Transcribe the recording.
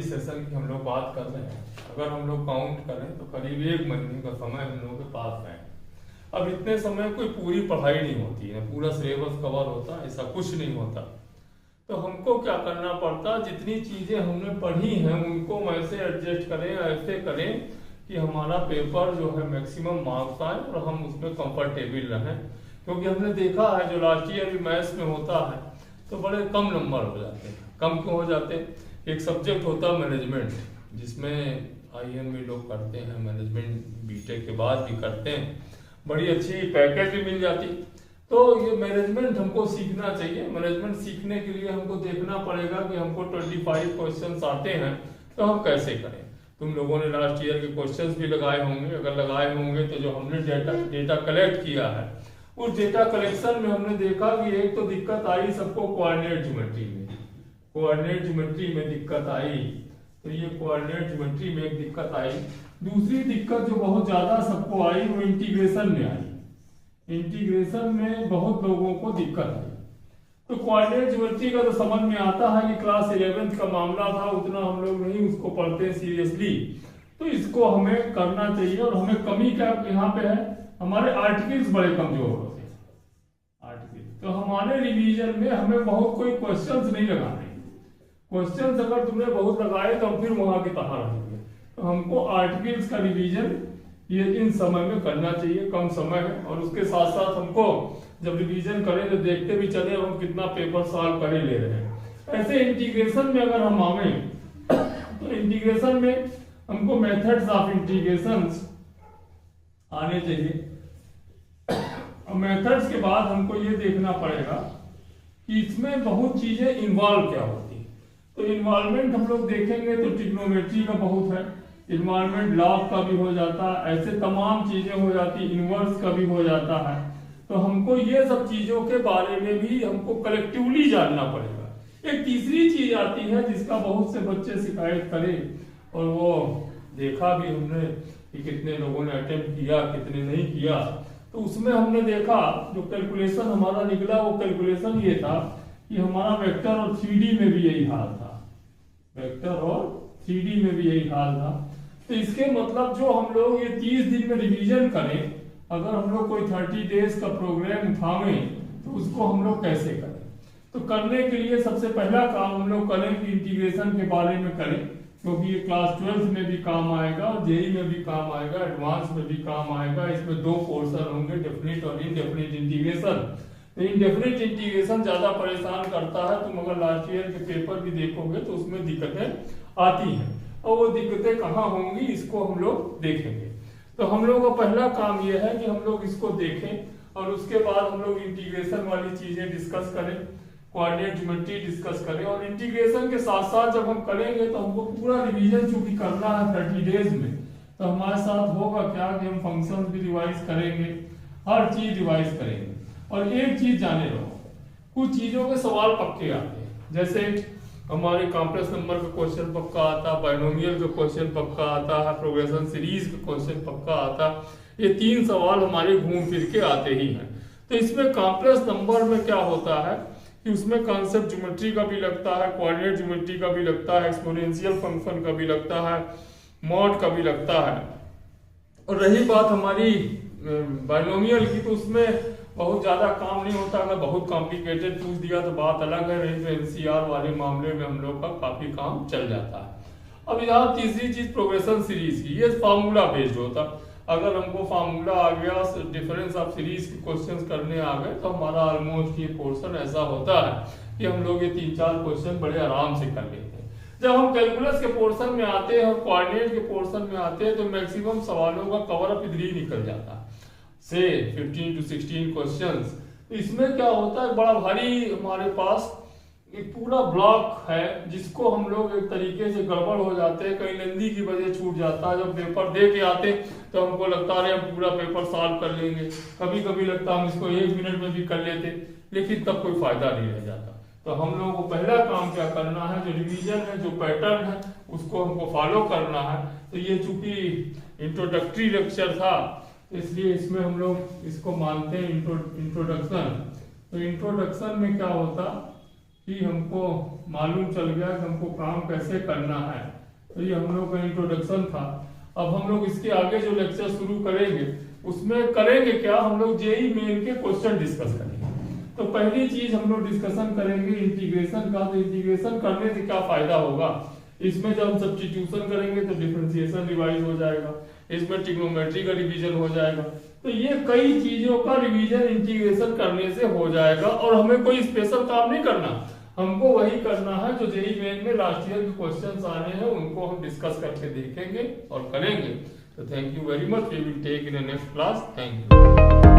Session की हम लोग बात कर रहे हैं, अगर हम लोग काउंट करें तो करीब 1 महीने का समय हम लोगों के पास है। अब इतने समय कोई पूरी पढ़ाई नहीं होती है, पूरा सिलेबस कवर होता है, ऐसा कुछ नहीं होता। तो हमको क्या करना पड़ता, जितनी चीजें हमने पढ़ी हैं उनको वैसे एडजस्ट करें, ऐसे करें कि हमारा पेपर जो है मैक्सिमम मार्क्स आए और हम उसमें कंफर्टेबल रहें। क्योंकि हमने देखा है जो लास्ट ईयर भी मैथ्स में होता है तो बड़े कम नंबर हो जाते हैं। कम क्यों हो जाते हैं? एक सब्जेक्ट होता है मैनेजमेंट, जिसमें IIM में लोग करते हैं, मैनेजमेंट बीटेक के बाद भी करते हैं, बड़ी अच्छी पैकेज भी मिल जाती। तो ये मैनेजमेंट हमको सीखना चाहिए। मैनेजमेंट सीखने के लिए हमको देखना पड़ेगा कि हमको 25 क्वेश्चंस आते हैं तो हम कैसे करें। तुम लोगों ने लास्ट ईयर के क्वेश्चंस भी लगाए होंगे, अगर लगाए होंगे तो जो हमने डेटा कलेक्ट किया है उस डेटा कलेक्शन में हमने देखा कि एक तो दिक्कत आई सबको कोऑर्डिनेट ज्योमेट्री में, कोऑर्डिनेट ज्योमेट्री में दिक्कत आई। तो ये कोऑर्डिनेट ज्योमेट्री में एक दिक्कत आई। दूसरी दिक्कत जो बहुत ज्यादा सबको आई वो इंटीग्रेशन में आई। इंटीग्रेशन में बहुत लोगों को दिक्कत आई। तो कोऑर्डिनेट ज्योमेट्री का तो समझ में आता है कि क्लास 11th का मामला था, उतना हम लोग नहीं उसको पढ़ते सीरियसली। तो इसको हमें करना चाहिए। और हमें कमी क्या यहाँ पे है, हमारे आर्टिकल्स बड़े कमजोर होते हैं। आर्टिकल तो हमारे रिवीजन में हमें बहुत कोई क्वेश्चंस नहीं लगाने। क्वेश्चंस अगर तुमने बहुत लगाए तो हम फिर वहां के तहां रहेंगे। तो हमको आर्टिकल्स का रिवीजन ये इन समय में करना चाहिए, कम समय है। और उसके साथ साथ हमको जब रिवीजन करें तो देखते भी चले हम कितना पेपर सॉल्व करे ले रहे हैं। ऐसे इंटीग्रेशन में अगर हम आवे तो इंटीग्रेशन में हमको मेथड्स ऑफ इंटीग्रेशंस आने चाहिए। और मेथड्स के बाद हमको ये देखना पड़ेगा कि इसमें बहुत चीजें इन्वॉल्व क्या होती है। तो इन्वॉल्वमेंट हम लोग देखेंगे तो ट्रिग्नोमेट्री का बहुत है, इन्वॉल्वमेंट लॉग का भी हो जाता है, ऐसे तमाम चीजें हो जाती, इनवर्स का भी हो जाता है। तो हमको ये सब चीजों के बारे में भी हमको कलेक्टिवली जानना पड़ेगा। एक तीसरी चीज आती है जिसका बहुत से बच्चे शिकायत करें, और वो देखा भी हमने कि कितने लोगों ने अटेम्प्ट किया कितने नहीं किया। तो उसमें हमने देखा जो कैलकुलेशन हमारा निकला वो कैलकुलेशन ये था कि हमारा वेक्टर और 3D में भी यही हाल था, वेक्टर और 3D में भी यही हाल था। तो इसके मतलब जो हम लोग ये 30 दिन में रिवीजन करें, अगर हम लोग कोई 30 डेज का प्रोग्राम उठावें तो उसको हम लोग कैसे करें। तो करने के लिए सबसे पहला काम हम लोग करें कि इंटीग्रेशन के बारे में करें, क्योंकि ये क्लास 12th में भी काम आएगा और जेई में भी काम आएगा, एडवांस में भी काम आएगा। इसमें 2 पोर्शन होंगे, डेफिनिट और इनडेफिनिट इंटीग्रेशन। तो इनडेफिनिट इंटीग्रेशन ज्यादा परेशान करता है। तुम अगर लास्ट ईयर के पेपर भी देखोगे तो उसमें दिक्कतें आती हैं, और वो दिक्कतें कहाँ होंगी इसको हम लोग देखेंगे। तो हम लोग का पहला काम ये है कि हम लोग इसको देखें और उसके बाद हम लोग इंटीग्रेशन वाली चीजें डिस्कस करें, कोऑर्डिनेट ज्योमेट्री डिस्कस करें। और इंटीग्रेशन के साथ साथ जब हम करेंगे तो हमको पूरा रिवीजन चूंकि करना है 30 डेज में, तो हमारे साथ होगा क्या कि हम फंक्शंस भी रिवाइज करेंगे, हर चीज रिवाइज करेंगे। और एक चीज जाने रहो, कुछ चीजों के सवाल पक्के आते हैं, जैसे हमारे कॉम्प्लेक्स नंबर का क्वेश्चन पक्का आता, बाइनोमियल का क्वेश्चन पक्का आता है, प्रोग्रेशन सीरीज का क्वेश्चन पक्का आता। ये 3 सवाल हमारे घूम फिर के आते ही हैं। तो इसमें कॉम्प्लेक्स नंबर में क्या होता है कि उसमें कॉन्सेप्ट ज्योमेट्री का भी लगता है, कोऑर्डिनेट ज्योमेट्री का भी लगता है, एक्सपोनेंशियल फंक्शन का भी लगता है, मॉड का भी लगता है। और रही बात हमारी बाइनोमियल की, तो उसमें बहुत ज्यादा काम नहीं होता। अगर बहुत कॉम्प्लिकेटेड पूछ दिया तो बात अलग है, नहीं तो एनसीआर वाले मामले में हम लोग का काफी काम चल जाता है। अब यहाँ तीसरी चीज प्रोग्रेशन सीरीज की, ये फार्मूला बेस्ड होता। अगर हमको फार्मूला आ गया, डिफरेंस ऑफ सीरीज के क्वेश्चंस करने आ गए, तो हमारा ऑलमोस्ट ये पोर्शन ऐसा होता है कि हम लोग ये 3-4 क्वेश्चन बड़े आराम से कर लेते हैं। जब हम कैलकुलस के पोर्शन में आते हैं और कोऑर्डिनेट के पोर्शन में आते हैं तो मैक्सिमम सवालों का कवर अप इधर ही निकल जाता है, से 15 to 16 क्वेश्चंस। इसमें क्या होता है, बड़ा भारी हमारे पास एक पूरा ब्लॉक है जिसको हम लोग एक तरीके से गड़बड़ हो जाते हैं, कहीं नंदी की वजह छूट जाता है। जब पेपर दे के आते तो हमको लगता है हम पूरा पेपर सॉल्व कर लेंगे, कभी कभी लगता हम इसको 1 मिनट में भी कर लेते, लेकिन तब कोई फायदा नहीं रह जाता। तो हम लोगों को पहला काम क्या करना है, जो रिवीजन है, जो पैटर्न है, उसको हमको फॉलो करना है। तो ये चूंकि इंट्रोडक्टरी लेक्चर था इसलिए इसमें हम लोग इसको मानते हैं इंट्रोडक्शन। तो इंट्रोडक्शन में क्या होता कि हमको मालूम चल गया कि हमको काम कैसे करना है। तो ये हम लोग का इंट्रोडक्शन था। अब हम लोग इसके आगे जो लेक्चर शुरू करेंगे उसमें करेंगे क्या, हम लोग जेईई मेन के क्वेश्चन डिस्कस करेंगे। तो पहली चीज हम लोग डिस्कशन करेंगे इंटीग्रेशन का। तो इंटीग्रेशन करने से क्या फायदा होगा, इसमें जब हम सब्स्टिट्यूशन करेंगे तो डिफरेंशिएशन रिवाइज हो जाएगा, इसमें ट्रिग्नोमेट्री का रिवीजन हो जाएगा। तो ये कई चीजों का रिवीजन इंटीग्रेशन करने से हो जाएगा और हमें कोई स्पेशल काम नहीं करना, हमको वही करना है जो जेईई मेन में लास्ट ईयर के क्वेश्चंस आने हैं उनको हम डिस्कस करके देखेंगे और करेंगे। तो thank you very much, we will take in next class. Thank you.